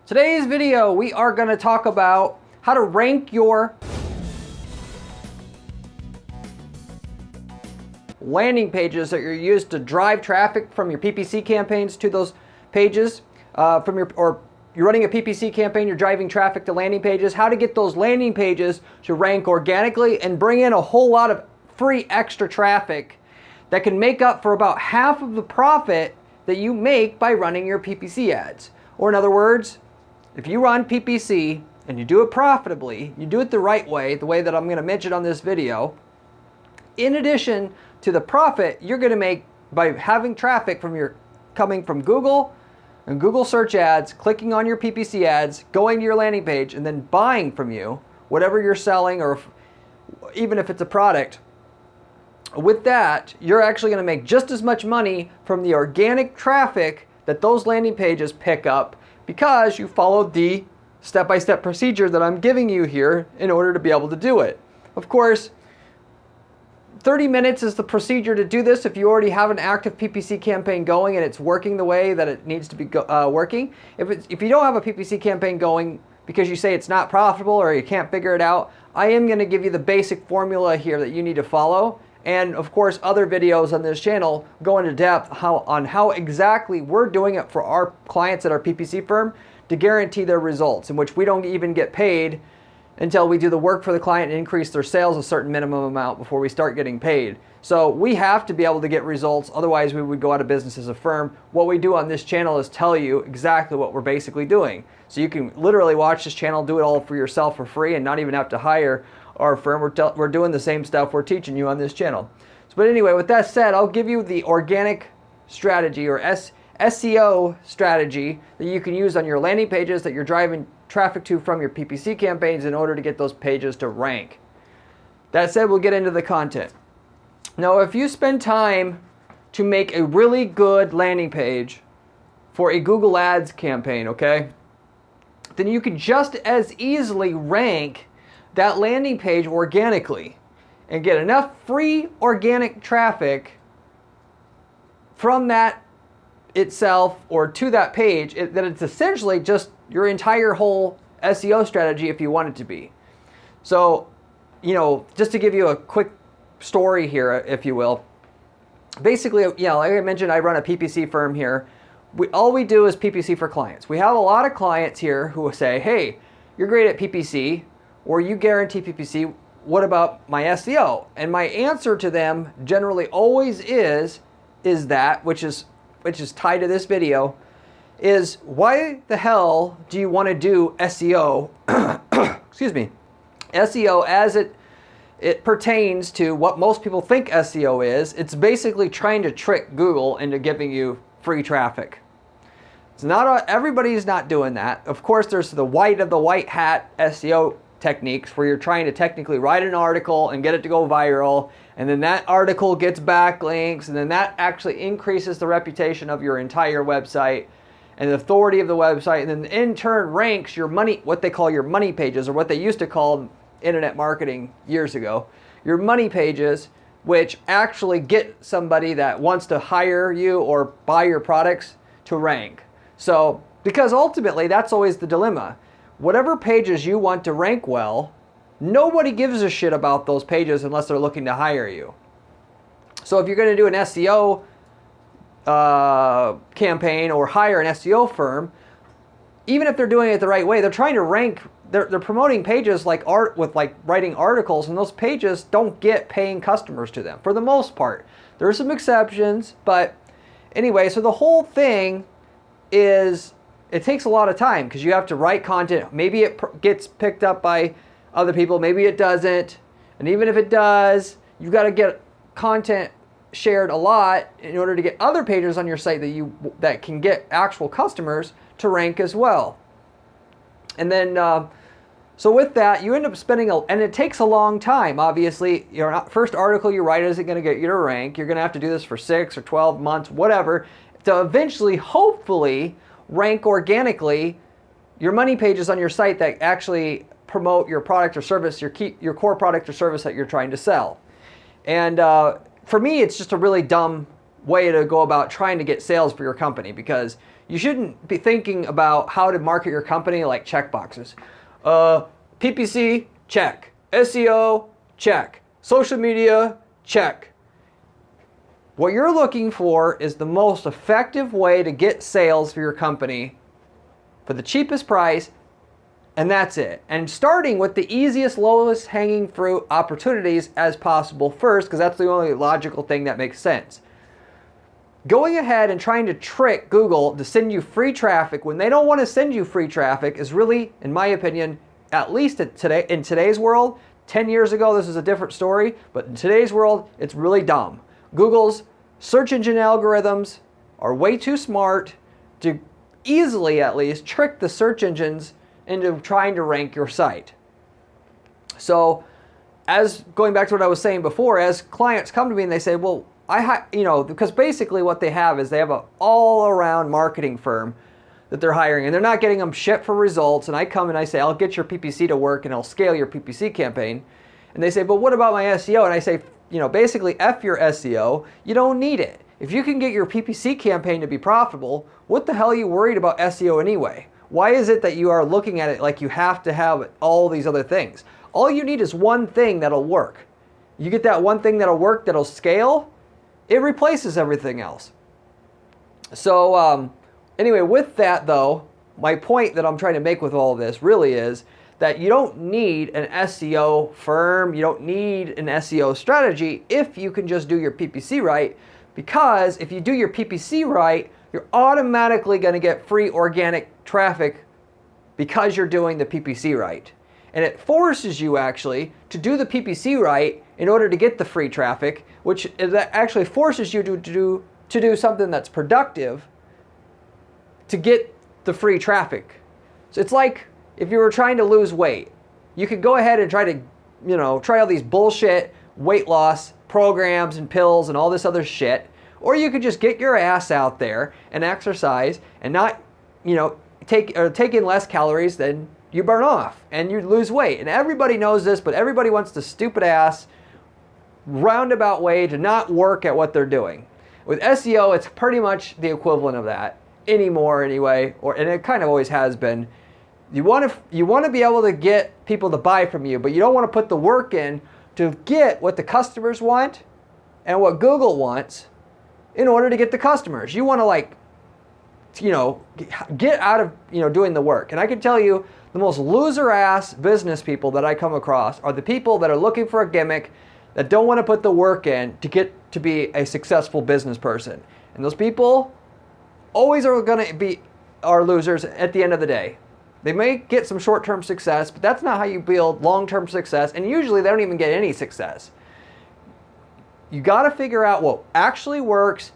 Today's video, we are going to talk about how to rank your landing pages that you're used to drive traffic from your PPC campaigns to those pages. Or you're running a PPC campaign, you're driving traffic to landing pages. How to get those landing pages to rank organically and bring in a whole lot of free extra traffic that can make up for about half of the profit that you make by running your PPC ads. Or in other words, if you run PPC and you do it profitably, you do it the right way, the way that I'm going to mention on this video, in addition to the profit you're going to make by having traffic coming from Google and Google search ads, clicking on your PPC ads, going to your landing page, and then buying from you whatever you're selling, or even if it's a product. With that, you're actually going to make just as much money from the organic traffic that those landing pages pick up, because you followed the step-by-step procedure that I'm giving you here in order to be able to do it. Of course, 30 minutes is the procedure to do this if you already have an active PPC campaign going and it's working the way that it needs to be working. If you don't have a PPC campaign going because you say it's not profitable or you can't figure it out, I am going to give you the basic formula here that you need to follow. And of course, other videos on this channel go into depth on how exactly we're doing it for our clients at our PPC firm to guarantee their results, in which we don't even get paid until we do the work for the client and increase their sales a certain minimum amount before we start getting paid. So we have to be able to get results, otherwise we would go out of business as a firm. What we do on this channel is tell you exactly what we're basically doing. So you can literally watch this channel, do it all for yourself for free, and not even have to hire our firm. We're doing the same stuff we're teaching you on this channel. But anyway, with that said, I'll give you the organic strategy, or SEO strategy, that you can use on your landing pages that you're driving traffic to from your PPC campaigns in order to get those pages to rank. That said, we'll get into the content. Now, if you spend time to make a really good landing page for a Google Ads campaign, okay, then you can just as easily rank that landing page organically and get enough free organic traffic from that itself or to that page that it's essentially just your entire whole SEO strategy if you want it to be. So, just to give you a quick story here, if you will. Basically, like I mentioned, I run a PPC firm here. All we do is PPC for clients. We have a lot of clients here who say, hey, you're great at PPC, or you guarantee PPC, what about my SEO? And my answer to them generally always is that, which is tied to this video, is why the hell do you want to do SEO, excuse me, SEO as it pertains to what most people think SEO is. It's basically trying to trick Google into giving you free traffic. It's not everybody's not doing that. Of course, there's the white hat SEO techniques where you're trying to technically write an article and get it to go viral, and then that article gets backlinks, and then that actually increases the reputation of your entire website and the authority of the website, and then in turn ranks your what they call your money pages, or what they used to call internet marketing years ago, your money pages, which actually get somebody that wants to hire you or buy your products to rank. So, because ultimately that's always the dilemma. Whatever pages you want to rank well, nobody gives a shit about those pages unless they're looking to hire you. So if you're going to do an SEO campaign or hire an SEO firm, even if they're doing it the right way, they're trying to rank. They're promoting pages like writing articles, and those pages don't get paying customers to them for the most part. There are some exceptions, but anyway, so the whole thing is, it takes a lot of time because you have to write content. Maybe it gets picked up by other people, maybe it doesn't. And even if it does, you've got to get content shared a lot in order to get other pages on your site that can get actual customers to rank as well. And then, so with that, you end up spending, and it takes a long time. Obviously, your first article you write isn't going to get you to rank. You're going to have to do this for 6 or 12 months, whatever, to eventually, hopefully, rank organically your money pages on your site that actually promote your product or service, your core product or service that you're trying to sell. And for me, it's just a really dumb way to go about trying to get sales for your company, because You shouldn't be thinking about how to market your company like checkboxes. PPC, check. SEO, check. Social media, check. What you're looking for is the most effective way to get sales for your company for the cheapest price, and that's it. And starting with the easiest, lowest hanging fruit opportunities as possible first, because that's the only logical thing that makes sense. Going ahead and trying to trick Google to send you free traffic when they don't want to send you free traffic is really, in my opinion, at least in today's world, 10 years ago this is a different story, but in today's world it's really dumb. Google's search engine algorithms are way too smart to easily, at least, trick the search engines into trying to rank your site. So, as going back to what I was saying before, as clients come to me and they say, well, because basically what they have is they have an all-around marketing firm that they're hiring, and they're not getting them shit for results, and I come and I say, I'll get your PPC to work and I'll scale your PPC campaign. And they say, but what about my SEO? And I say, basically F your SEO, you don't need it. If you can get your PPC campaign to be profitable, what the hell are you worried about SEO anyway? Why is it that you are looking at it like you have to have all these other things? All you need is one thing that'll work. You get that one thing that'll work, that'll scale, it replaces everything else. So anyway, with that though, my point that I'm trying to make with all of this really is that you don't need an SEO firm, you don't need an SEO strategy if you can just do your PPC right, because if you do your PPC right, you're automatically going to get free organic traffic because you're doing the PPC right. And it forces you actually to do the PPC right in order to get the free traffic, which actually forces you to do something that's productive to get the free traffic. So it's like if you were trying to lose weight, you could go ahead and try to, try all these bullshit weight loss programs and pills and all this other shit, or you could just get your ass out there and exercise and not, take in less calories than you burn off and you lose weight. And everybody knows this, but everybody wants the stupid ass roundabout way to not work at what they're doing. With SEO, it's pretty much the equivalent of that anymore anyway, and it kind of always has been. You want to be able to get people to buy from you, but you don't want to put the work in to get what the customers want and what Google wants in order to get the customers. You want to get out of doing the work. And I can tell you the most loser ass business people that I come across are the people that are looking for a gimmick, that don't want to put the work in to get to be a successful business person. And those people always are going to be losers at the end of the day. They may get some short-term success, but that's not how you build long-term success, and usually they don't even get any success. You got to figure out what actually works,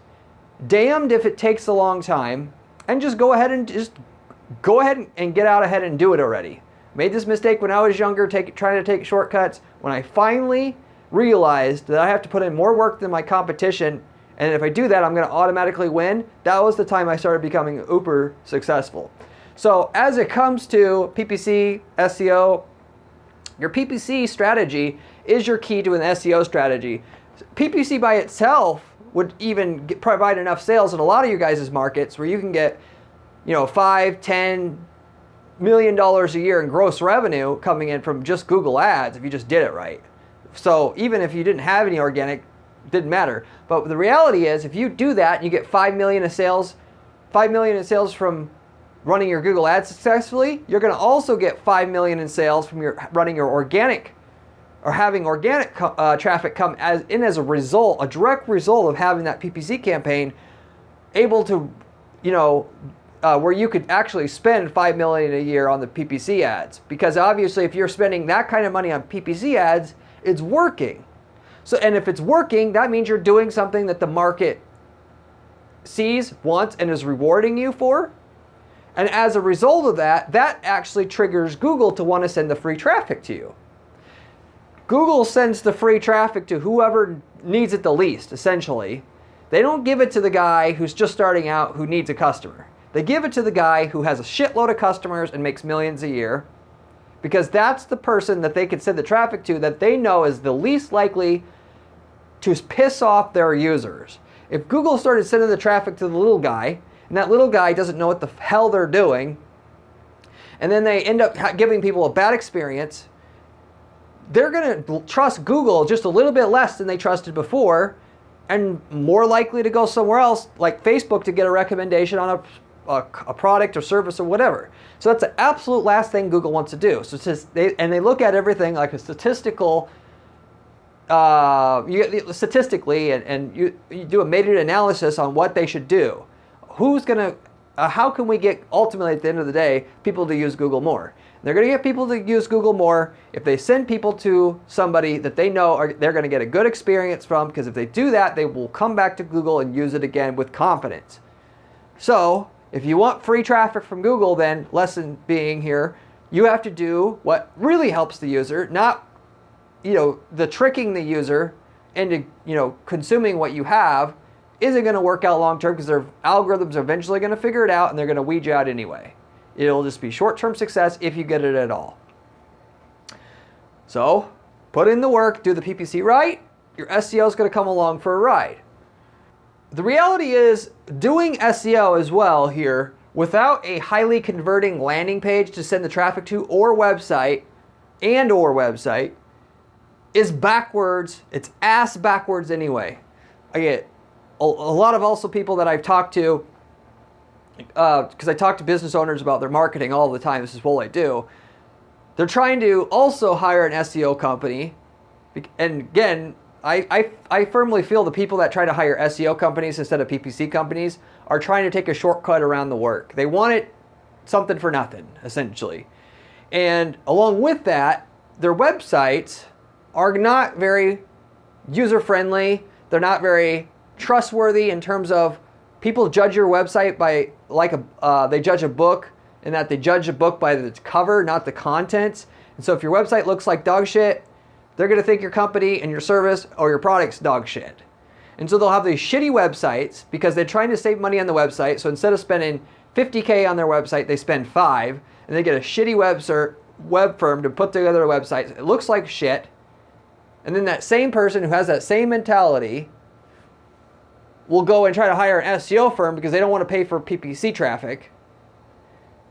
damned if it takes a long time, and just go ahead and get out ahead and do it already. Made this mistake when I was younger, trying to take shortcuts. When I finally realized that I have to put in more work than my competition, and if I do that, I'm going to automatically win, that was the time I started becoming uber successful. So as it comes to PPC, SEO, your PPC strategy is your key to an SEO strategy. PPC by itself would even provide enough sales in a lot of you guys' markets where you can get, $5-10 million a year in gross revenue coming in from just Google ads if you just did it right. So even if you didn't have any organic, it didn't matter. But the reality is, if you do that and you get $5 million in sales from running your Google ads successfully, you're going to also get $5 million in sales from running your organic, or having organic traffic come as a result, a direct result of having that PPC campaign able to, where you could actually spend $5 million a year on the PPC ads. Because obviously if you're spending that kind of money on PPC ads, it's working. So, and if it's working, that means you're doing something that the market sees, wants, and is rewarding you for. And as a result of that, that actually triggers Google to want to send the free traffic to you. Google sends the free traffic to whoever needs it the least, essentially. They don't give it to the guy who's just starting out who needs a customer. They give it to the guy who has a shitload of customers and makes millions a year, because that's the person that they can send the traffic to that they know is the least likely to piss off their users. If Google started sending the traffic to the little guy, and that little guy doesn't know what the hell they're doing, and then they end up giving people a bad experience, they're going to trust Google just a little bit less than they trusted before, and more likely to go somewhere else like Facebook to get a recommendation on a product or service or whatever. So that's the absolute last thing Google wants to do. So they look at everything like a statistical, statistically, and you do a meta-analysis on what they should do. How can we get, ultimately at the end of the day, people to use Google more? They're going to get people to use Google more if they send people to somebody that they know they're going to get a good experience from, because if they do that, they will come back to Google and use it again with confidence. So if you want free traffic from Google, then lesson being here, you have to do what really helps the user, not the tricking the user into consuming what you have isn't going to work out long term, because their algorithms are eventually going to figure it out and they're going to weed you out anyway. It'll just be short-term success if you get it at all. So put in the work, do the PPC right, your SEO is going to come along for a ride. The reality is, doing SEO as well here without a highly converting landing page to send the traffic to or website is backwards. It's ass backwards anyway. I get a lot of also people that I've talked to, because I talk to business owners about their marketing all the time. This is what I do. They're trying to also hire an SEO company. And again, I firmly feel the people that try to hire SEO companies instead of PPC companies are trying to take a shortcut around the work. They want it something for nothing, essentially. And along with that, their websites are not very user-friendly. They're not very trustworthy in terms of people judge your website by they judge a book, and that they judge a book by the cover, not the contents. And so if your website looks like dog shit, they're going to think your company and your service or your product's dog shit. And so they'll have these shitty websites because they're trying to save money on the website. So instead of spending $50K on their website, they spend $5, and they get a shitty web firm to put together a website. It looks like shit. And then that same person who has that same mentality will go and try to hire an SEO firm because they don't want to pay for PPC traffic,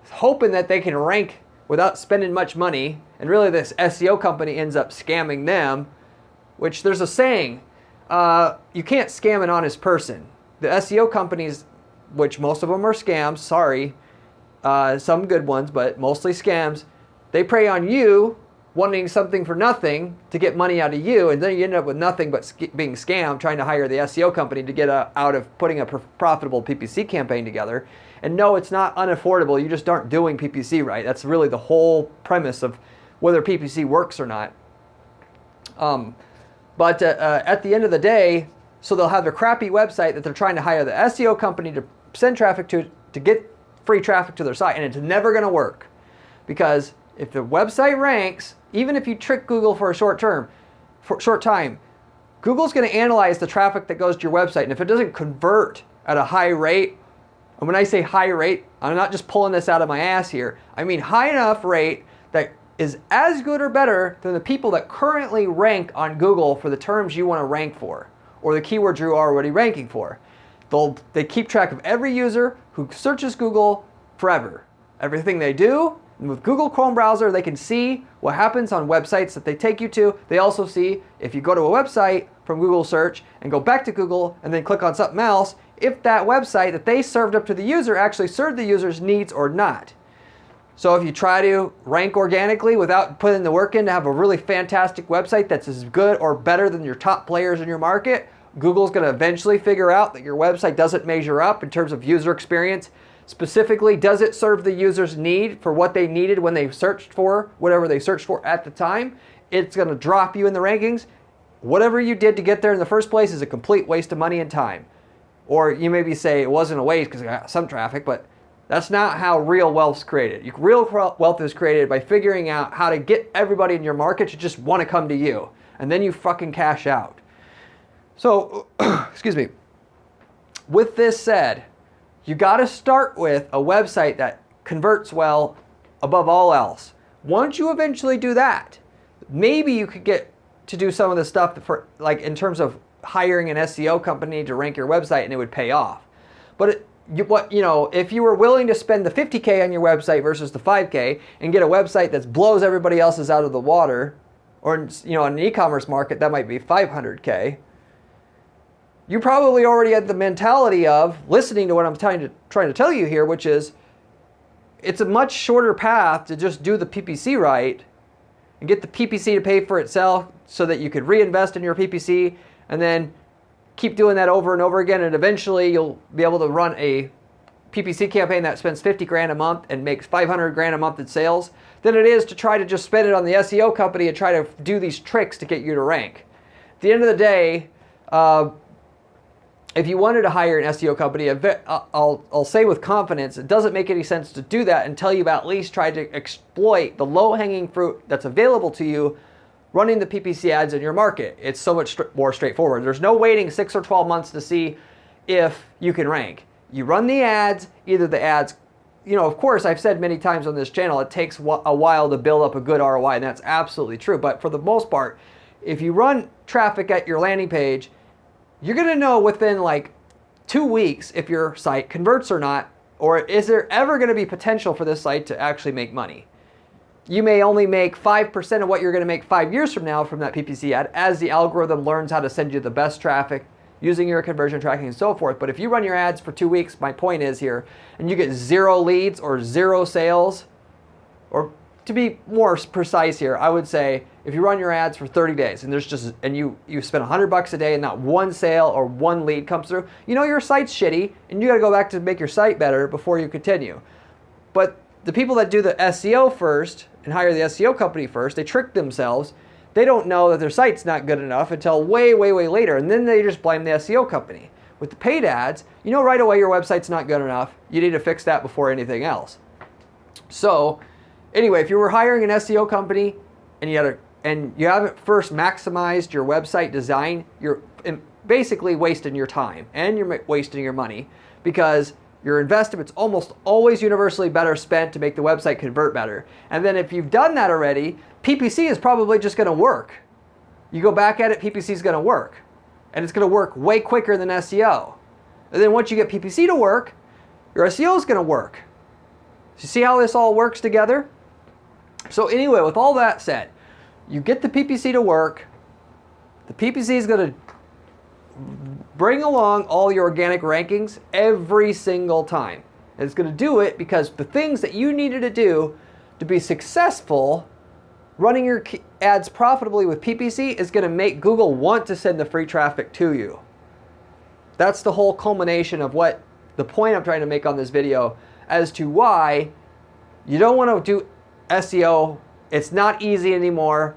hoping that they can rank without spending much money. And really this SEO company ends up scamming them, which there's a saying, you can't scam an honest person. The SEO companies, which most of them are scams, sorry, some good ones, but mostly scams, they prey on you wanting something for nothing to get money out of you, and then you end up with nothing but being scammed trying to hire the SEO company to get out of putting a profitable PPC campaign together. And no, it's not unaffordable, you just aren't doing PPC right. That's really the whole premise of whether PPC works or not. But at the end of the day, so they'll have their crappy website that they're trying to hire the SEO company to send traffic to get free traffic to their site, and it's never going to work. Because if the website ranks, even if you trick Google for a short time, Google's going to analyze the traffic that goes to your website, and if it doesn't convert at a high rate, and when I say high rate, I'm not just pulling this out of my ass here, I mean high enough rate that is as good or better than the people that currently rank on Google for the terms you want to rank for, or the keywords you're already ranking for. They keep track of every user who searches Google forever. Everything they do. And with Google Chrome browser, they can see what happens on websites that they take you to. They also see if you go to a website from Google search and go back to Google and then click on something else, if that website that they served up to the user actually served the user's needs or not. So if you try to rank organically without putting the work in to have a really fantastic website that's as good or better than your top players in your market, Google's going to eventually figure out that your website doesn't measure up in terms of user experience. Specifically, does it serve the user's need for what they needed when they searched for whatever they searched for at the time? It's going to drop you in the rankings. Whatever you did to get there in the first place is a complete waste of money and time. Or you maybe say it wasn't a waste because I got some traffic, but that's not how real wealth's created. Real wealth is created by figuring out how to get everybody in your market to just want to come to you. And then you fucking cash out. So, excuse me. With this said, you got to start with a website that converts well above all else. Once you eventually do that, maybe you could get to do some of the stuff for, like in terms of hiring an SEO company to rank your website, and it would pay off. But if you were willing to spend the 50K on your website versus the 5K and get a website that blows everybody else's out of the water, or in an e-commerce market that might be 500K, you probably already had the mentality of listening to what I'm trying to tell you here, which is it's a much shorter path to just do the PPC right and get the PPC to pay for itself so that you could reinvest in your PPC and then keep doing that over and over again, and eventually you'll be able to run a PPC campaign that spends 50 grand a month and makes 500 grand a month in sales, than it is to try to just spend it on the SEO company and try to do these tricks to get you to rank. At the end of the day, if you wanted to hire an SEO company, I'll say with confidence, it doesn't make any sense to do that until you've at least tried to exploit the low-hanging fruit that's available to you running the PPC ads in your market. It's so much more straightforward. There's no waiting 6 or 12 months to see if you can rank. You run the ads, either the ads, of course, I've said many times on this channel, it takes a while to build up a good ROI, and that's absolutely true. But for the most part, if you run traffic at your landing page, you're going to know within like 2 weeks if your site converts or not, or is there ever going to be potential for this site to actually make money. You may only make 5% of what you're going to make 5 years from now from that PPC ad as the algorithm learns how to send you the best traffic using your conversion tracking and so forth. But if you run your ads for 2 weeks, my point is here, and you get 0 leads or 0 sales, or to be more precise here, I would say if you run your ads for 30 days and you spend $100 a day and not 1 sale or 1 lead comes through, your site's shitty and you got to go back to make your site better before you continue. But the people that do the SEO first and hire the SEO company first, they trick themselves. They don't know that their site's not good enough until way, way, way later, and then they just blame the SEO company. With the paid ads, right away your website's not good enough. You need to fix that before anything else. So anyway, if you were hiring an SEO company and you haven't first maximized your website design, you're basically wasting your time and you're wasting your money, because your investment's almost always universally better spent to make the website convert better. And then if you've done that already, PPC is probably just going to work. You go back at it, PPC is going to work. And it's going to work way quicker than SEO. And then once you get PPC to work, your SEO is going to work. So you see how this all works together? So anyway, with all that said, you get the PPC to work. The PPC is going to bring along all your organic rankings every single time. And it's going to do it because the things that you needed to do to be successful running your ads profitably with PPC is going to make Google want to send the free traffic to you. That's the whole culmination of what the point I'm trying to make on this video as to why you don't want to do SEO. It's not easy anymore.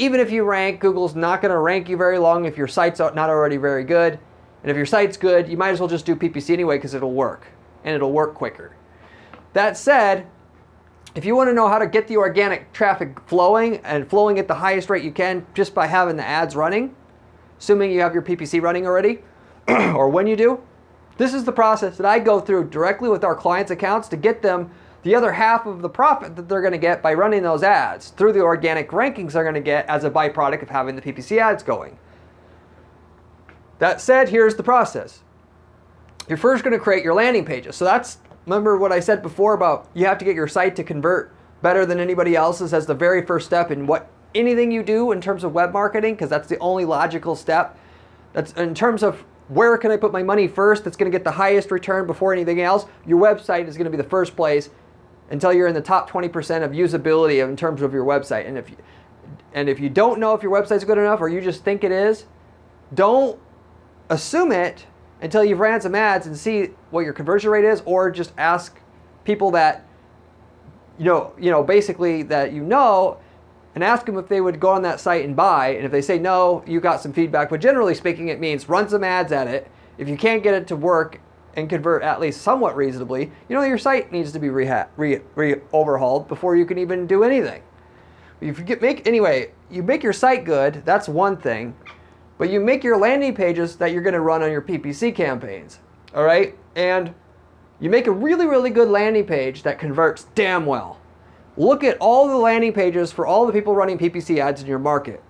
Even if you rank, Google's not going to rank you very long if your site's not already very good. And if your site's good, you might as well just do PPC anyway because it'll work. And it'll work quicker. That said, if you want to know how to get the organic traffic flowing and flowing at the highest rate you can just by having the ads running, assuming you have your PPC running already, or when you do, this is the process that I go through directly with our clients' accounts to get them the other half of the profit that they're going to get by running those ads through the organic rankings they're going to get as a byproduct of having the PPC ads going. That said, here's the process. You're first going to create your landing pages. So remember what I said before about you have to get your site to convert better than anybody else's as the very first step in anything you do in terms of web marketing, because that's the only logical step. That's in terms of where can I put my money first that's going to get the highest return before anything else. Your website is going to be the first place until you're in the top 20% of usability in terms of your website. And if you don't know if your website's good enough or you just think it is, don't assume it until you've ran some ads and see what your conversion rate is, or just ask people that basically that and ask them if they would go on that site and buy. And if they say no, you got some feedback. But generally speaking, it means run some ads at it. If you can't get it to work and convert at least somewhat reasonably, your site needs to be overhauled before you can even do anything. If you make your site good, that's one thing, but you make your landing pages that you're going to run on your PPC campaigns, all right? And you make a really, really good landing page that converts damn well. Look at all the landing pages for all the people running PPC ads in your market.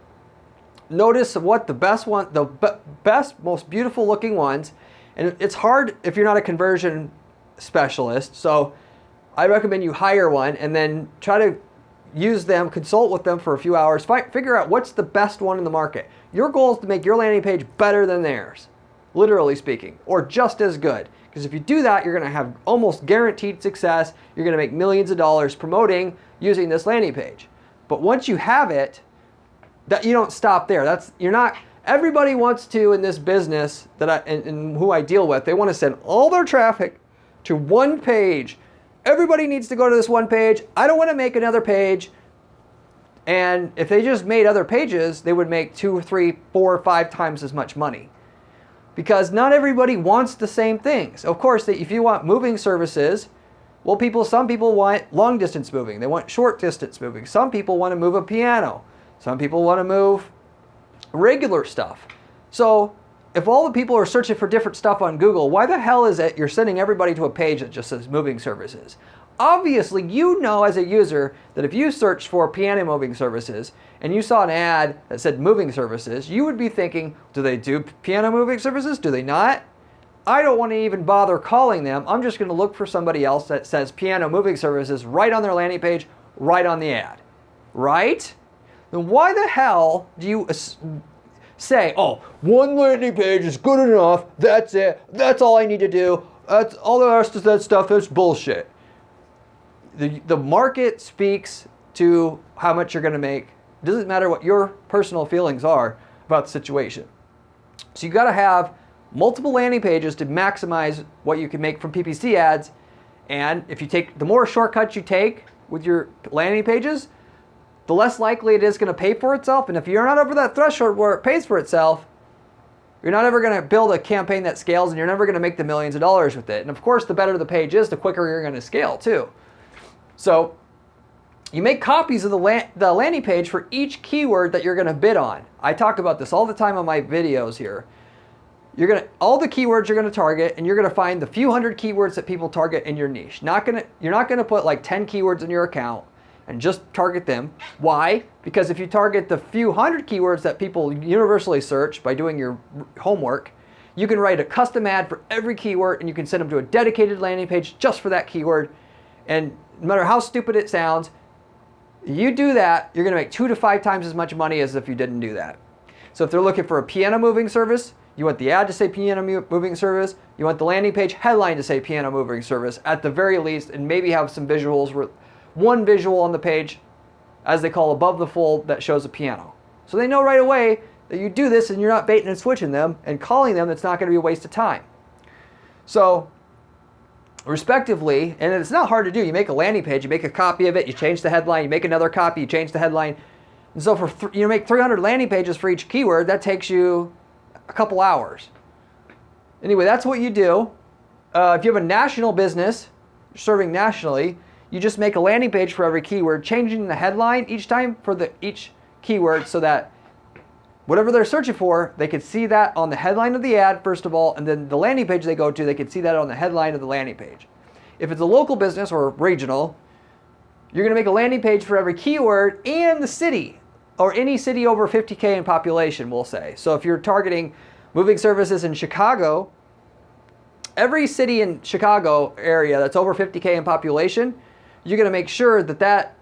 Notice what the best, most beautiful looking ones, And it's hard if you're not a conversion specialist. So I recommend you hire one and then try to use them, consult with them for a few hours, figure out what's the best one in the market. Your goal is to make your landing page better than theirs, literally speaking, or just as good. Because if you do that, you're going to have almost guaranteed success. You're going to make millions of dollars promoting using this landing page. But once you have it, that you don't stop there. Everybody wants to, in this business and who I deal with, they want to send all their traffic to one page. Everybody needs to go to this one page. I don't want to make another page. And if they just made other pages, they would make 2, 3, 4, 5 times as much money. Because not everybody wants the same things. Of course, if you want moving services, well, some people want long distance moving. They want short distance moving. Some people want to move a piano. Some people want to move regular stuff. So if all the people are searching for different stuff on Google, why the hell is it you're sending everybody to a page that just says moving services? Obviously, you know as a user that if you searched for piano moving services and you saw an ad that said moving services, you would be thinking, do they do piano moving services? Do they not? I don't want to even bother calling them. I'm just going to look for somebody else that says piano moving services right on their landing page, right on the ad. Right? Then why the hell do you say, oh, one landing page is good enough, that's it, that's all I need to do, that's all the rest of that stuff is bullshit. The market speaks to how much you're going to make. It doesn't matter what your personal feelings are about the situation. So you got to have multiple landing pages to maximize what you can make from PPC ads. And if you take the more shortcuts you take with your landing pages, the less likely it is going to pay for itself. And if you're not over that threshold where it pays for itself, you're not ever going to build a campaign that scales, and you're never going to make the millions of dollars with it. And of course, the better the page is, the quicker you're going to scale too. So you make copies of the landing page for each keyword that you're going to bid on. I talk about this all the time on my videos here. All the keywords you're going to target, and you're going to find the few hundred keywords that people target in your niche. You're not going to put like 10 keywords in your account and just target them. Why? Because if you target the few hundred keywords that people universally search by doing your homework, you can write a custom ad for every keyword, and you can send them to a dedicated landing page just for that keyword. And no matter how stupid it sounds, you do that, you're going to make 2 to 5 times as much money as if you didn't do that. So if they're looking for a piano moving service, you want the ad to say piano moving service, you want the landing page headline to say piano moving service at the very least, and maybe have some visuals, one visual on the page, as they call above the fold, that shows a piano. So they know right away that you do this and you're not baiting and switching them and calling them. That's not going to be a waste of time. So respectively, and it's not hard to do. You make a landing page, you make a copy of it, you change the headline, you make another copy, you change the headline. And so you make 300 landing pages for each keyword. That takes you a couple hours. Anyway, that's what you do. If you have a national business, serving nationally, you just make a landing page for every keyword, changing the headline each time for each keyword so that whatever they're searching for, they can see that on the headline of the ad, first of all, and then the landing page they go to, they can see that on the headline of the landing page. If it's a local business or regional, you're going to make a landing page for every keyword and the city, or any city over 50K in population, we'll say. So if you're targeting moving services in Chicago, every city in Chicago area that's over 50K in population, you're going to make sure that that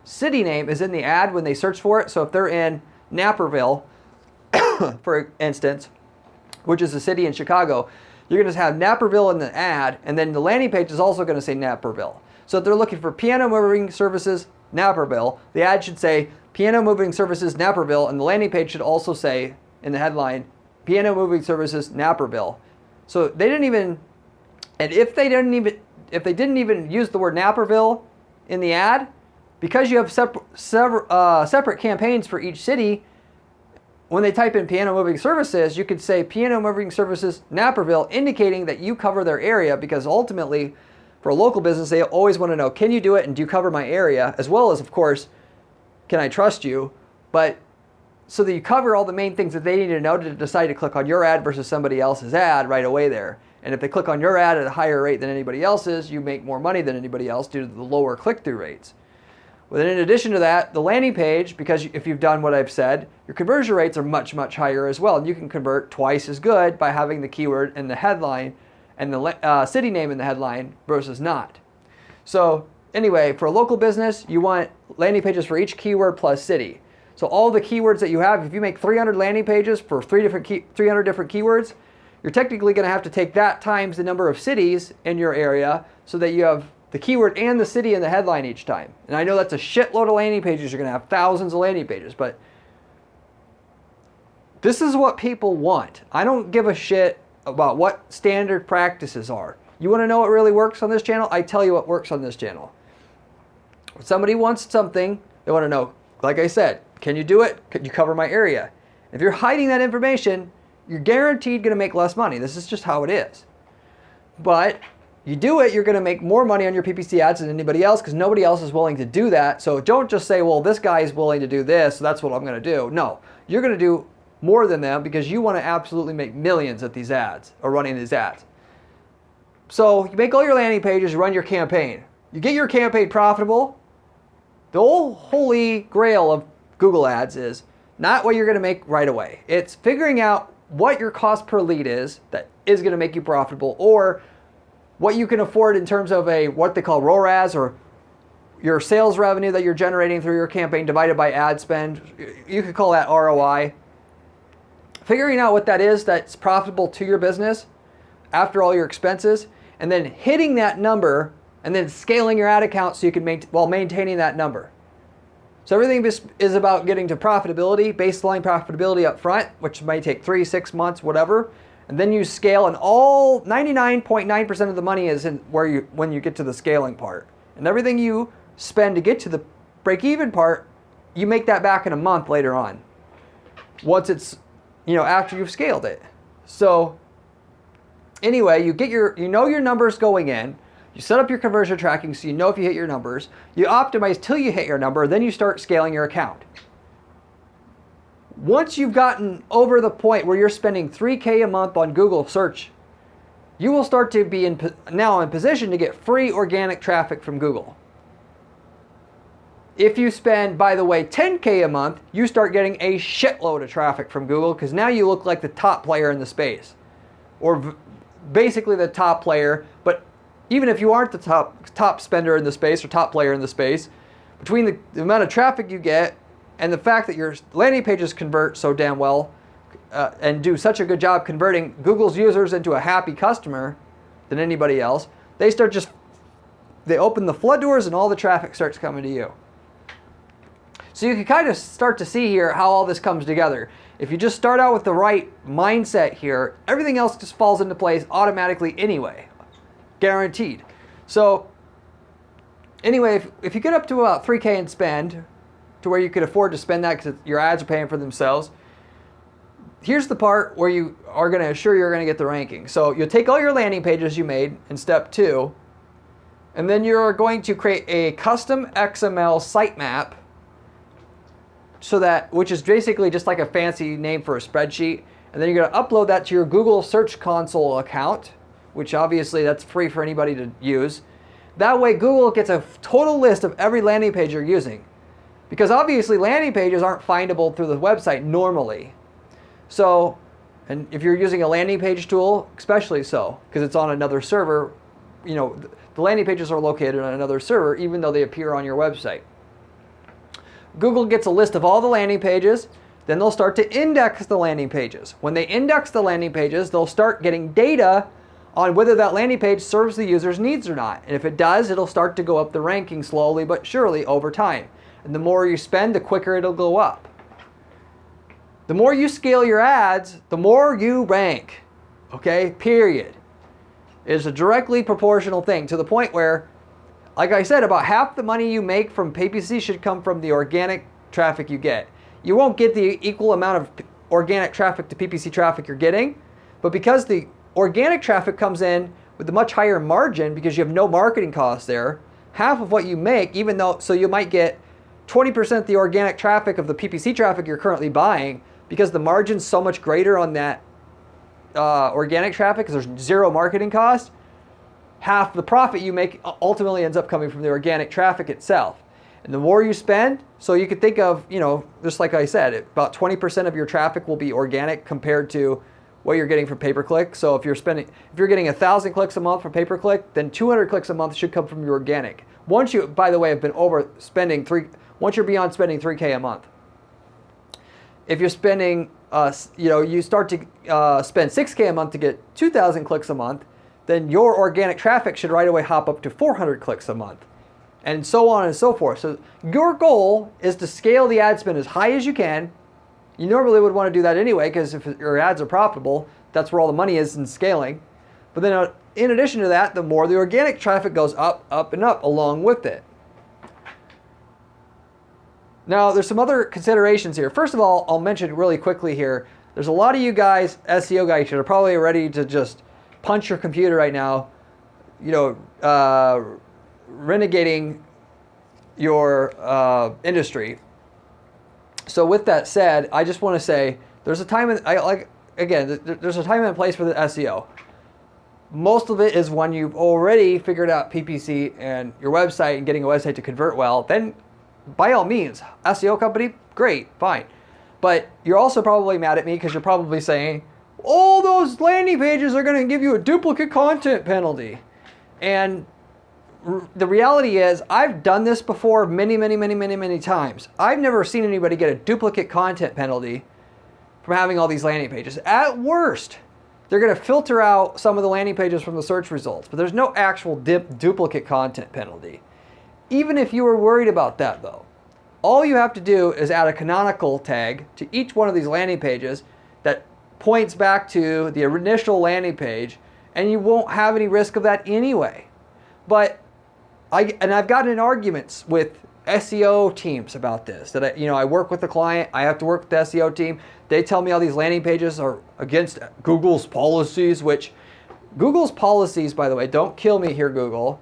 city name is in the ad when they search for it. So if they're in Naperville, for instance, which is a city in Chicago, you're going to have Naperville in the ad, and then the landing page is also going to say Naperville. So if they're looking for piano moving services Naperville, the ad should say piano moving services Naperville, and the landing page should also say in the headline piano moving services Naperville. So they didn't even, and if they didn't even use the word Naperville in the ad, because you have separate campaigns for each city, when they type in piano moving services, you could say piano moving services Naperville, indicating that you cover their area, because ultimately, for a local business, they always want to know, can you do it and do you cover my area? As well as, of course, can I trust you? But so that you cover all the main things that they need to know to decide to click on your ad versus somebody else's ad right away there. And if they click on your ad at a higher rate than anybody else's, you make more money than anybody else due to the lower click-through rates. But then in addition to that, the landing page, because if you've done what I've said, your conversion rates are much, much higher as well. And you can convert twice as good by having the keyword in the headline and the city name in the headline versus not. So anyway, for a local business, you want landing pages for each keyword plus city. So all the keywords that you have, if you make 300 landing pages for 300 different keywords, you're technically going to have to take that times the number of cities in your area so that you have the keyword and the city in the headline each time. And I know that's a shitload of landing pages. You're going to have thousands of landing pages, but this is what people want. I don't give a shit about what standard practices are. You want to know what really works on this channel? I tell you what works on this channel. If somebody wants something, they want to know, like I said, can you do it? Could you cover my area? If you're hiding that information, you're guaranteed going to make less money. This is just how it is. But you do it, you're going to make more money on your PPC ads than anybody else because nobody else is willing to do that. So don't just say, well, this guy is willing to do this, so that's what I'm going to do. No, you're going to do more than them because you want to absolutely make millions at these ads or running these ads. So you make all your landing pages, you run your campaign. You get your campaign profitable. The whole holy grail of Google ads is not what you're going to make right away. It's figuring out what your cost per lead is that is going to make you profitable, or what you can afford in terms of what they call ROAS, or your sales revenue that you're generating through your campaign divided by ad spend. You could call that ROI. Figuring out what that is that's profitable to your business after all your expenses, and then hitting that number and then scaling your ad account so you can while maintaining that number. So everything is about getting to profitability, baseline profitability up front, which might take 3, 6 months, whatever. And then you scale, and all 99.9% of the money is in when you get to the scaling part. And everything you spend to get to the break-even part, you make that back in a month later on. Once it's, after you've scaled it. So anyway, you know your numbers going in. You set up your conversion tracking so you know if you hit your numbers. You optimize till you hit your number, then you start scaling your account. Once you've gotten over the point where you're spending $3,000 a month on Google search, you will start to be now in position to get free organic traffic from Google. If you spend, by the way, $10,000 a month, you start getting a shitload of traffic from Google because now you look like the top player in the space. Or basically the top player, but even if you aren't the top spender in the space or top player in the space, between the amount of traffic you get and the fact that your landing pages convert so damn well and do such a good job converting Google's users into a happy customer than anybody else, they open the flood doors and all the traffic starts coming to you. So you can kind of start to see here how all this comes together. If you just start out with the right mindset here, everything else just falls into place automatically anyway. Guaranteed. So anyway, if you get up to about $3,000 in spend, to where you could afford to spend that because your ads are paying for themselves, here's the part where you are going to assure you're going to get the ranking. So you'll take all your landing pages you made in step 2, and then you're going to create a custom XML sitemap, which is basically just like a fancy name for a spreadsheet, and then you're going to upload that to your Google Search Console account, which obviously that's free for anybody to use. That way Google gets a total list of every landing page you're using. Because obviously landing pages aren't findable through the website normally. So, and if you're using a landing page tool, especially so, because it's on another server, the landing pages are located on another server even though they appear on your website. Google gets a list of all the landing pages, then they'll start to index the landing pages. When they index the landing pages, they'll start getting data on whether that landing page serves the user's needs or not. And if it does, it'll start to go up the ranking slowly but surely over time. And the more you spend, the quicker it'll go up. The more you scale your ads, the more you rank. Okay, period. It's a directly proportional thing to the point where, like I said, about half the money you make from PPC should come from the organic traffic you get. You won't get the equal amount of organic traffic to PPC traffic you're getting, but because the organic traffic comes in with a much higher margin because you have no marketing costs there, half of what you make, so you might get 20% the organic traffic of the PPC traffic you're currently buying because the margin's so much greater on that organic traffic because there's zero marketing cost. Half the profit you make ultimately ends up coming from the organic traffic itself. And the more you spend, so you could think of, just like I said, about 20% of your traffic will be organic compared to what you're getting from pay-per-click. So if you're getting 1,000 clicks a month from pay-per-click, then 200 clicks a month should come from your organic. Once you, by the way, have been once you're beyond spending $3K a month. If you're spending, you start to spend $6K a month to get 2,000 clicks a month, then your organic traffic should right away hop up to 400 clicks a month, and so on and so forth. So your goal is to scale the ad spend as high as you can. You normally would want to do that anyway, because if your ads are profitable, that's where all the money is in scaling. But then in addition to that, the more the organic traffic goes up, up, and up along with it. Now, there's some other considerations here. First of all, I'll mention really quickly here, there's a lot of you guys, SEO guys, that are probably ready to just punch your computer right now, renegating your industry. So with that said, I just want to say there's a time there's a time and place for the SEO. Most of it is when you've already figured out PPC and your website and getting a website to convert well. Then, by all means, SEO company, great, fine. But you're also probably mad at me because you're probably saying, all those landing pages are going to give you a duplicate content penalty. And the reality is, I've done this before many times. I've never seen anybody get a duplicate content penalty from having all these landing pages. At worst, they're going to filter out some of the landing pages from the search results, but there's no actual duplicate content penalty. Even if you were worried about that though, all you have to do is add a canonical tag to each one of these landing pages that points back to the initial landing page, and you won't have any risk of that anyway. But I've gotten in arguments with SEO teams about this. That I work with the client, I have to work with the SEO team. They tell me all these landing pages are against Google's policies, which Google's policies, by the way, don't kill me here, Google,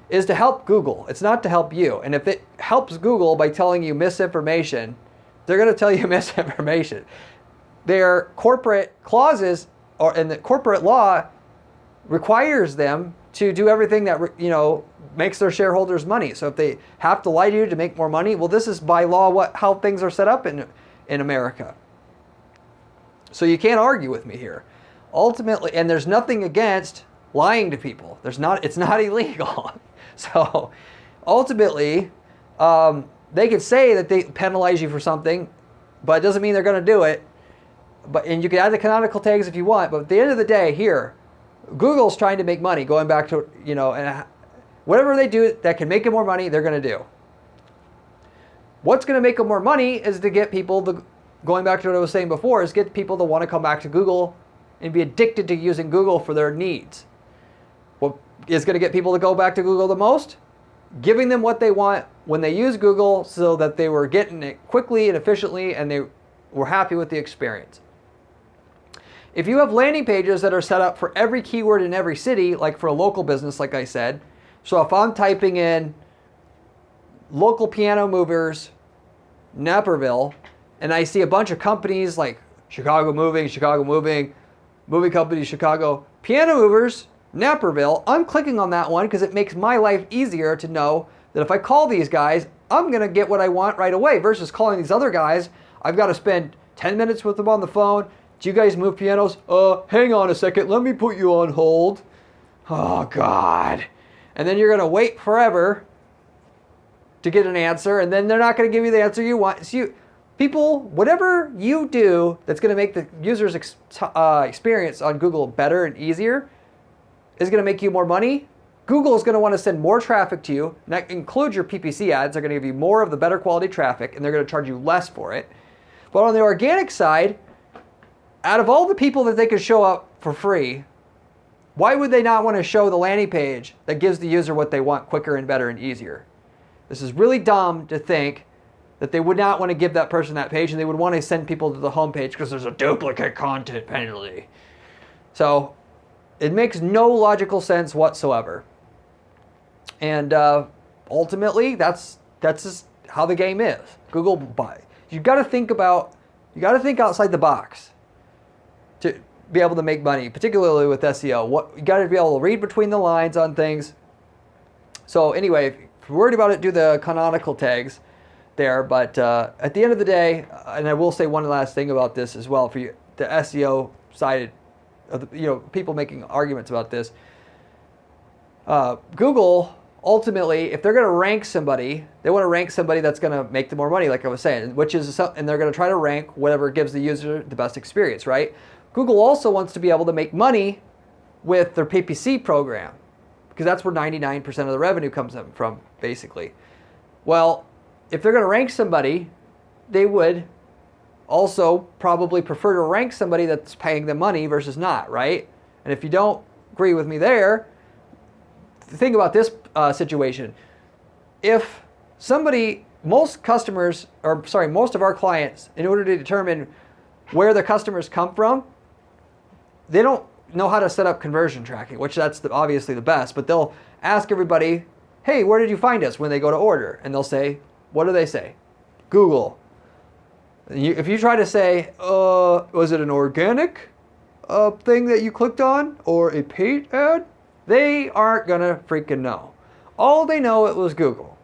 is to help Google. It's not to help you. And if it helps Google by telling you misinformation, they're going to tell you misinformation. Their corporate clauses and the corporate law requires them to do everything that makes their shareholders money. So if they have to lie to you to make more money, well, this is by law how things are set up in America. So you can't argue with me here. Ultimately, and there's nothing against lying to people. It's not illegal. So ultimately, they could say that they penalize you for something, but it doesn't mean they're going to do it. And you can add the canonical tags if you want, but at the end of the day, here, Google's trying to make money, going back to, and whatever they do that can make them more money, they're going to do. What's going to make them more money is to get people, going back to what I was saying before, is get people to want to come back to Google and be addicted to using Google for their needs. What is going to get people to go back to Google the most? Giving them what they want when they use Google so that they were getting it quickly and efficiently and they were happy with the experience. If you have landing pages that are set up for every keyword in every city, like for a local business, like I said, so if I'm typing in local piano movers, Naperville, and I see a bunch of companies like Chicago Moving, Moving Company Chicago, piano movers, Naperville, I'm clicking on that one because it makes my life easier to know that if I call these guys, I'm going to get what I want right away versus calling these other guys. I've got to spend 10 minutes with them on the phone. Do you guys move pianos? Hang on a second. Let me put you on hold. Oh, God. And then you're going to wait forever to get an answer, and then they're not going to give you the answer you want. So people, whatever you do that's going to make the user's experience on Google better and easier is going to make you more money. Google is going to want to send more traffic to you, and that includes your PPC ads. They're going to give you more of the better quality traffic, and they're going to charge you less for it. But on the organic side, out of all the people that they could show up for free, why would they not want to show the landing page that gives the user what they want quicker and better and easier? This is really dumb to think that they would not want to give that person that page and they would want to send people to the home page because there's a duplicate content penalty. So it makes no logical sense whatsoever. And ultimately, that's just how the game is. Google, you got to think outside the box to be able to make money, particularly with SEO. You got to be able to read between the lines on things. So anyway, if you're worried about it, do the canonical tags there. But at the end of the day, and I will say one last thing about this as well for you, the SEO side of the, people making arguments about this. Google ultimately, if they're going to rank somebody, they want to rank somebody that's going to make them more money, like I was saying, and they're going to try to rank whatever gives the user the best experience, right? Google also wants to be able to make money with their PPC program, because that's where 99% of the revenue comes from, basically. Well, if they're going to rank somebody, they would also probably prefer to rank somebody that's paying them money versus not, right? And if you don't agree with me there, think about this situation. If most of our clients, in order to determine where the customers come from, they don't know how to set up conversion tracking, which that's obviously the best, but they'll ask everybody, hey, where did you find us, when they go to order? And they'll say, what do they say? Google. If you try to say, was it an organic thing that you clicked on or a paid ad? They aren't gonna freaking know. All they know, it was Google.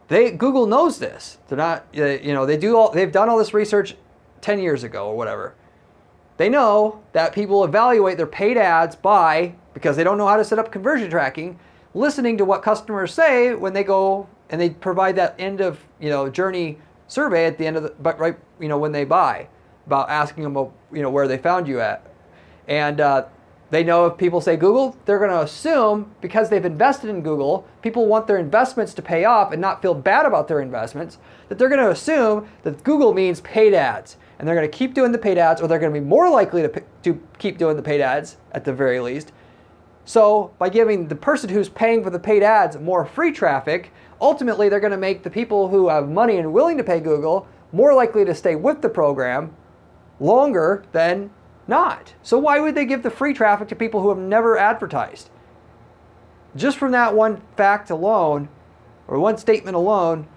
Google knows this. They're not, they've done all this research 10 years ago or whatever. They know that people evaluate their paid ads because they don't know how to set up conversion tracking, listening to what customers say when they go and they provide that end of journey survey at the end of when they buy, about asking them where they found you at. And they know if people say Google, they're going to assume, because they've invested in Google, people want their investments to pay off and not feel bad about their investments, that they're going to assume that Google means paid ads. And they're going to keep doing the paid ads, or they're going to be more likely to keep doing the paid ads at the very least. So by giving the person who's paying for the paid ads more free traffic, ultimately they're going to make the people who have money and willing to pay Google more likely to stay with the program longer than not. So why would they give the free traffic to people who have never advertised? Just from that one fact alone, or one statement alone,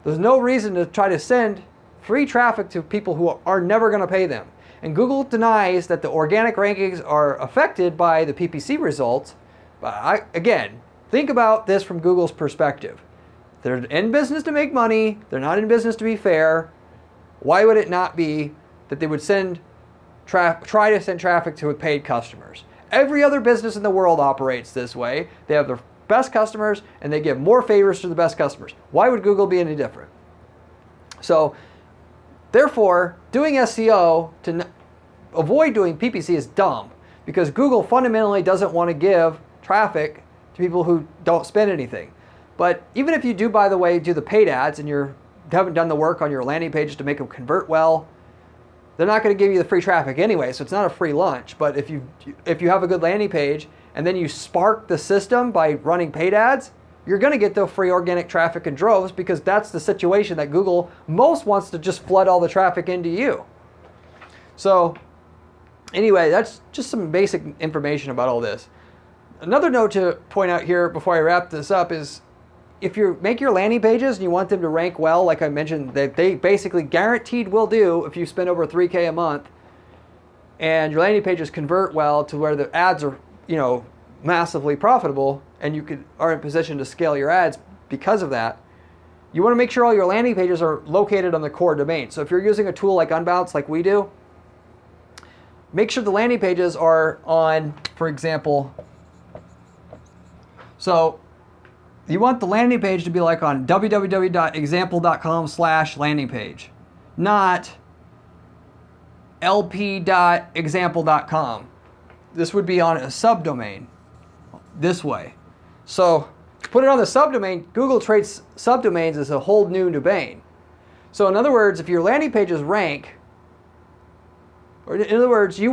there's no reason to try to send free traffic to people who are never going to pay them. And Google denies that the organic rankings are affected by the PPC results. But again, think about this from Google's perspective. They're in business to make money. They're not in business to be fair. Why would it not be that they would try to send traffic to paid customers? Every other business in the world operates this way. They have their best customers and they give more favors to the best customers. Why would Google be any different? So, therefore, doing SEO to avoid doing PPC is dumb, because Google fundamentally doesn't want to give traffic to people who don't spend anything. But even if you do, by the way, do the paid ads and you haven't done the work on your landing pages to make them convert well, they're not going to give you the free traffic anyway, so it's not a free lunch. But if you have a good landing page and then you spark the system by running paid ads, you're going to get the free organic traffic in droves, because that's the situation that Google most wants to just flood all the traffic into you. So anyway, that's just some basic information about all this. Another note to point out here before I wrap this up is, if you make your landing pages and you want them to rank well, like I mentioned, they basically guaranteed will do if you spend over $3K a month, and your landing pages convert well to where the ads are, massively profitable, and you are in position to scale your ads because of that. You want to make sure all your landing pages are located on the core domain. So if you're using a tool like Unbounce, like we do, make sure the landing pages are on, for example, so you want the landing page to be like on www.example.com/landing page, not lp.example.com. This would be on a subdomain this way. So to put it on the subdomain, Google treats subdomains as a whole new domain. So in other words, if your landing pages rank, or in other words, the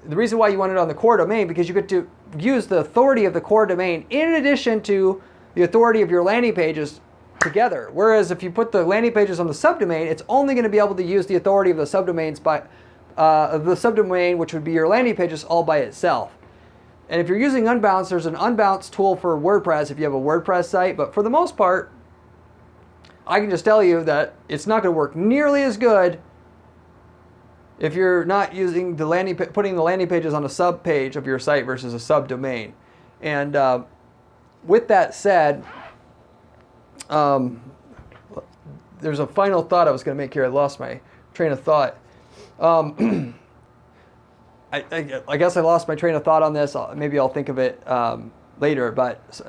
reason why you want it on the core domain, because you get to use the authority of the core domain in addition to the authority of your landing pages together. Whereas if you put the landing pages on the subdomain, it's only going to be able to use the authority of the subdomains the subdomain, which would be your landing pages all by itself. And if you're using Unbounce, there's an Unbounce tool for WordPress if you have a WordPress site, but for the most part, I can just tell you that it's not going to work nearly as good if you're not using putting the landing pages on a sub page of your site versus a subdomain. And with that said, there's a final thought I was going to make here. I lost my train of thought. I guess I lost my train of thought on this. Maybe I'll think of it later, but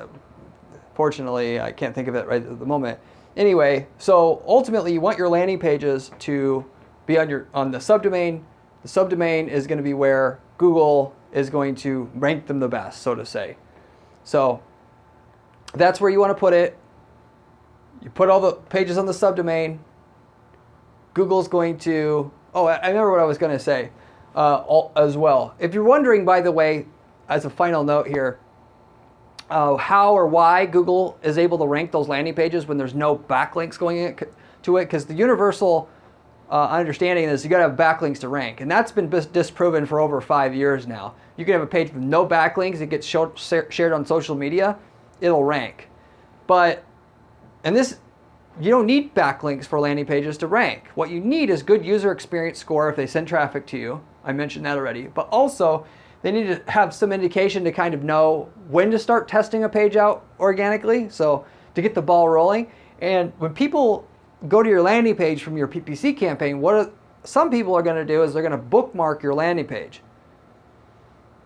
fortunately I can't think of it right at the moment. Anyway, so ultimately you want your landing pages to be on the subdomain. The subdomain is going to be where Google is going to rank them the best, so to say. So that's where you want to put it. You put all the pages on the subdomain. Google's going to, I remember what I was going to say as well. If you're wondering, by the way, as a final note here, how or why Google is able to rank those landing pages when there's no backlinks going to it, because the universal understanding is you got to have backlinks to rank, and that's been disproven for over 5 years now. You can have a page with no backlinks, it gets shared on social media, it'll rank. You don't need backlinks for landing pages to rank. What you need is good user experience score if they send traffic to you. I mentioned that already. But also, they need to have some indication to kind of know when to start testing a page out organically, so to get the ball rolling. And when people go to your landing page from your PPC campaign, some people are going to do is they're going to bookmark your landing page,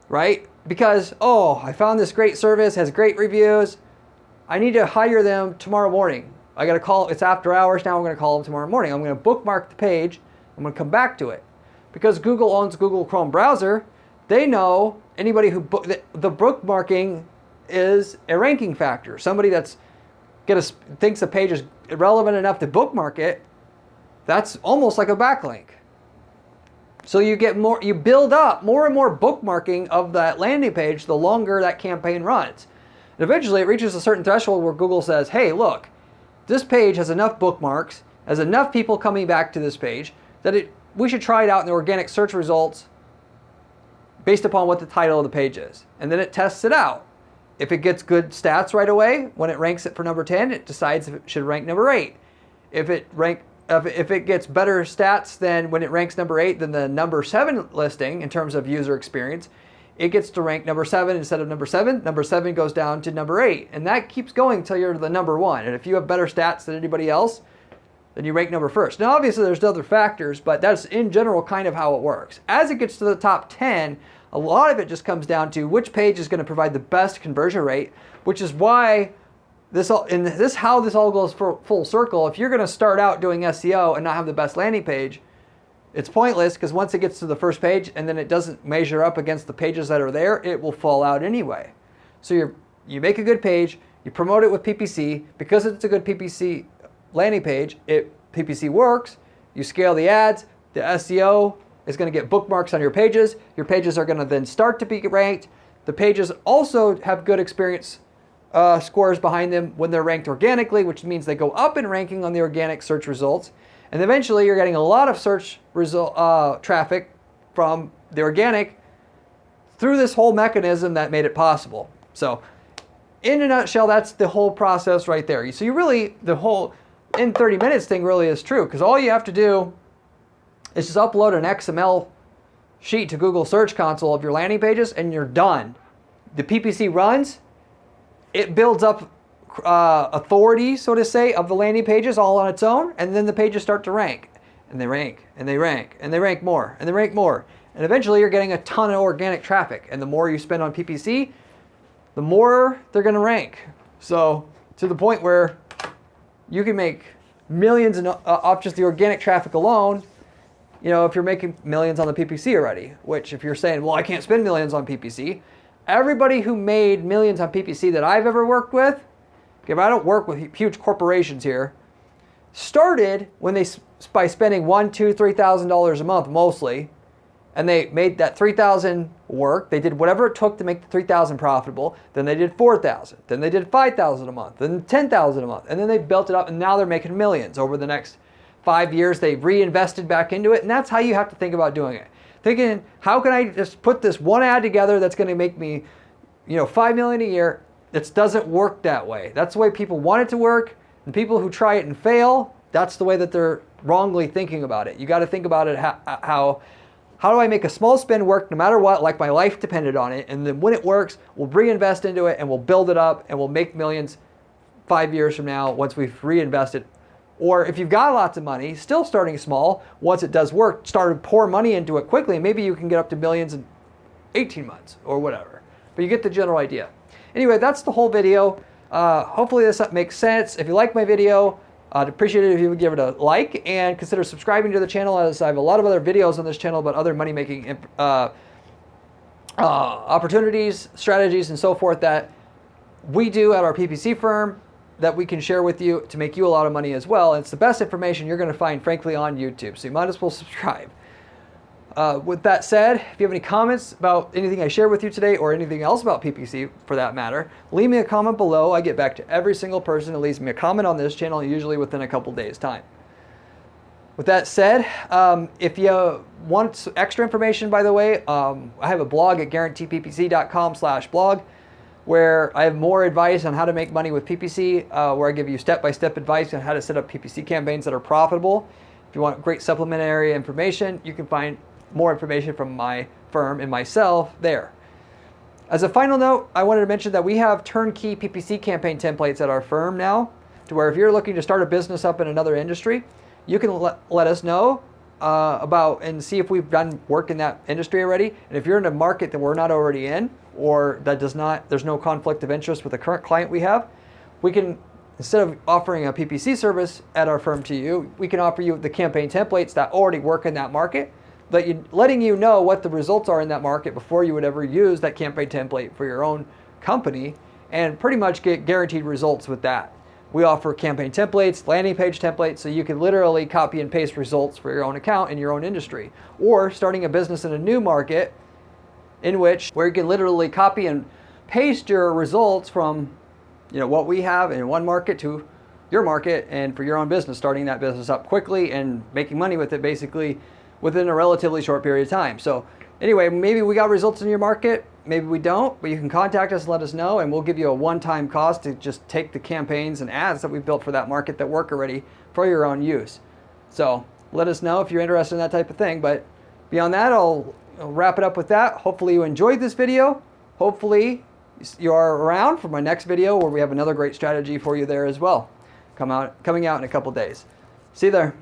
right? Because, I found this great service, has great reviews. I need to hire them tomorrow morning. I got to call, it's after hours now, I'm going to call them tomorrow morning. I'm going to bookmark the page. I'm going to come back to it. Because Google owns Google Chrome browser, they know anybody who the bookmarking is a ranking factor. Somebody that's thinks the page is relevant enough to bookmark it, that's almost like a backlink. So you build up more and more bookmarking of that landing page the longer that campaign runs. And eventually it reaches a certain threshold where Google says, hey, look, this page has enough bookmarks, has enough people coming back to this page, that we should try it out in the organic search results based upon what the title of the page is. And then it tests it out. If it gets good stats right away, when it ranks it for number 10, it decides if it should rank number 8. If it gets better stats than when it ranks number 8 than the number 7 listing in terms of user experience, it gets to rank number 7 instead of number 7. Number 7 goes down to number 8. And that keeps going until you're the number 1. And if you have better stats than anybody else, then you rank number first. Now, obviously, there's other factors, but that's in general kind of how it works. As it gets to the top 10, a lot of it just comes down to which page is going to provide the best conversion rate, which is why how this all goes full circle. If you're going to start out doing SEO and not have the best landing page, it's pointless, because once it gets to the first page and then it doesn't measure up against the pages that are there, it will fall out anyway. So you make a good page, you promote it with PPC. Because it's a good PPC landing page, PPC works, you scale the ads, the SEO is going to get bookmarks on your pages are going to then start to be ranked. The pages also have good experience scores behind them when they're ranked organically, which means they go up in ranking on the organic search results. And eventually you're getting a lot of search traffic from the organic through this whole mechanism that made it possible. So in a nutshell, that's the whole process right there. So the whole in 30 minutes thing really is true, because all you have to do is just upload an XML sheet to Google Search Console of your landing pages and you're done. The PPC runs, it builds up authority, so to say, of the landing pages all on its own, and then the pages start to rank. And they rank, and they rank, and they rank more, and they rank more. And eventually you're getting a ton of organic traffic, and the more you spend on PPC, the more they're going to rank. So to the point where you can make millions off just the organic traffic alone, if you're making millions on the PPC already, which if you're saying, well, I can't spend millions on PPC, everybody who made millions on PPC that I've ever worked with, if I don't work with huge corporations here, started by spending $1,000, $2,000, $3,000 a month mostly, and they made that $3,000 work. They did whatever it took to make the $3,000 profitable. Then they did $4,000. Then they did $5,000 a month. Then $10,000 a month. And then they built it up, and now they're making millions. Over the next 5 years, they reinvested back into it, and that's how you have to think about doing it. Thinking, how can I just put this one ad together that's going to make me, $5 million a year? It doesn't work that way. That's the way people want it to work, and people who try it and fail, that's the way that they're wrongly thinking about it. You got to think about it how how do I make a small spend work no matter what, like my life depended on it, and then when it works, we'll reinvest into it and we'll build it up and we'll make millions 5 years from now once we've reinvested. Or if you've got lots of money, still starting small, once it does work, start to pour money into it quickly, and maybe you can get up to millions in 18 months or whatever. But you get the general idea. Anyway, that's the whole video. Hopefully this makes sense. If you like my video, I'd appreciate it if you would give it a like and consider subscribing to the channel, as I have a lot of other videos on this channel about other money-making opportunities, strategies, and so forth that we do at our PPC firm that we can share with you to make you a lot of money as well. And it's the best information you're going to find, frankly, on YouTube. So you might as well subscribe. With that said, if you have any comments about anything I shared with you today or anything else about PPC for that matter, leave me a comment below. I get back to every single person who leaves me a comment on this channel, usually within a couple days' time. With that said, if you want extra information, by the way, I have a blog at guaranteeppc.com/blog where I have more advice on how to make money with PPC, where I give you step-by-step advice on how to set up PPC campaigns that are profitable. If you want great supplementary information, you can find more information from my firm and myself there. As a final note, I wanted to mention that we have turnkey PPC campaign templates at our firm now, to where if you're looking to start a business up in another industry, you can let us know about and see if we've done work in that industry already. And if you're in a market that we're not already in, or that there's no conflict of interest with the current client we have, we can, instead of offering a PPC service at our firm to you, we can offer you the campaign templates that already work in that market, letting you know what the results are in that market before you would ever use that campaign template for your own company, and pretty much get guaranteed results with that. We offer campaign templates, landing page templates, so you can literally copy and paste results for your own account in your own industry. Or starting a business in a new market where you can literally copy and paste your results from what we have in one market to your market, and for your own business, starting that business up quickly and making money with it basically within a relatively short period of time. So anyway, maybe we got results in your market, maybe we don't, but you can contact us and let us know, and we'll give you a one-time cost to just take the campaigns and ads that we've built for that market that work already for your own use. So let us know if you're interested in that type of thing. But beyond that, I'll wrap it up with that. Hopefully you enjoyed this video. Hopefully you are around for my next video, where we have another great strategy for you there as well, coming out in a couple days. See you there.